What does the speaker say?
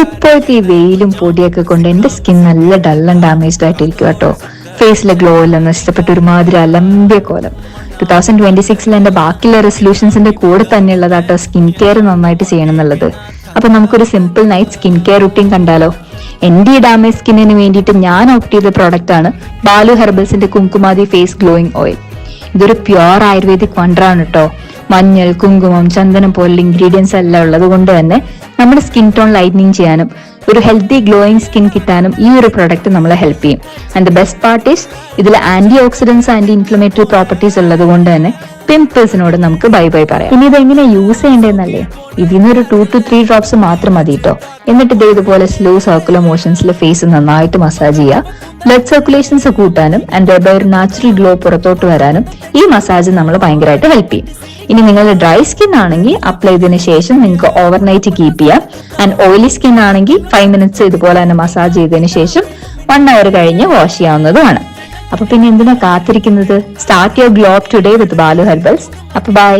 ഇപ്പോഴത്തെ ഈ വെയിലും പൊടിയൊക്കെ കൊണ്ട് എന്റെ സ്കിൻ നല്ല ഡൾ ആൻഡ് ഡാമേജ്ഡ് ആയിട്ടിരിക്കും കേട്ടോ. ഫേസിലെ ഗ്ലോ എല്ലാം നഷ്ടപ്പെട്ട് ഒരുമാതിരി അലമ്പിയ കോലം. 2026 എന്റെ ബാക്കിയുള്ള റെസൊല്യൂഷൻസിന്റെ കൂടെ തന്നെയുള്ളതാട്ടോ സ്കിൻ കെയർ നന്നായിട്ട് ചെയ്യണം എന്നുള്ളത്. അപ്പൊ നമുക്കൊരു simple night skin care routine കണ്ടാലോ? എന്റെ ഈ ഡാമേജ് സ്കിന്നിന് വേണ്ടിയിട്ട് ഞാൻ ഓപ്റ്റ് ചെയ്ത പ്രോഡക്റ്റ് ആണ് ബാലു ഹെർബൽസിന്റെ കുങ്കുമാതി ഫേസ് ഗ്ലോയിങ് ഓയിൽ. ഇതൊരു പ്യുവർ ആയുർവേദിക് വണ്ടറാണ് കേട്ടോ. മഞ്ഞൾ, കുങ്കുമം, ചന്ദനം പോലുള്ള ഇൻഗ്രീഡിയൻസ് എല്ലാം ഉള്ളത് കൊണ്ട് തന്നെ നമ്മുടെ സ്കിൻ ടോൺ ലൈറ്റനിങ് ചെയ്യാനും ഒരു ഹെൽത്തി ഗ്ലോയിങ് സ്കിൻ കിട്ടാനും ഈ ഒരു പ്രൊഡക്റ്റ് നമ്മളെ ഹെൽപ്പ് ചെയ്യും. And the best part is ഇതിൽ anti oxidants, anti inflammatory properties ഉള്ളത് കൊണ്ട് തന്നെ പിമ്പിൾസിനോട് നമുക്ക് ബൈ ബൈ പറയാം. ഇനി ഇതെങ്ങനെ യൂസ് ചെയ്യേണ്ടതെന്നല്ലേ? ഇതിനൊരു 2 to 3 ഡ്രോപ്സ് മാത്രം മതി കേട്ടോ. എന്നിട്ട് ഇതുപോലെ സ്ലോ സർക്കുലർ മോഷൻസിൽ ഫേസ് നന്നായിട്ട് മസാജ് ചെയ്യുക. ബ്ലഡ് സർക്കുലേഷൻസ് കൂട്ടാനും ആൻഡ് ഒരു നാച്ചുറൽ ഗ്ലോ പുറത്തോട്ട് വരാനും ഈ മസാജ് നമ്മൾ ഭയങ്കരമായിട്ട് ഹെൽപ്പ് ചെയ്യും. ഇനി നിങ്ങളുടെ ഡ്രൈ സ്കിൻ ആണെങ്കിൽ അപ്ലൈ ചെയ്തതിനു ശേഷം നിങ്ങൾക്ക് ഓവർനൈറ്റ് കീപ്പ് ചെയ്യാം. ആൻഡ് ഓയിലി സ്കിൻ ആണെങ്കിൽ 5 minutes ഇതുപോലെ തന്നെ മസാജ് ചെയ്തതിനു ശേഷം 1 hour കഴിഞ്ഞ് വാഷ് ചെയ്യാവുന്നതുമാണ്. അപ്പൊ പിന്നെ എന്തിനാ കാത്തിരിക്കുന്നത്? Start your glow up today with Balu herbals. അപ്പൊ ബൈ.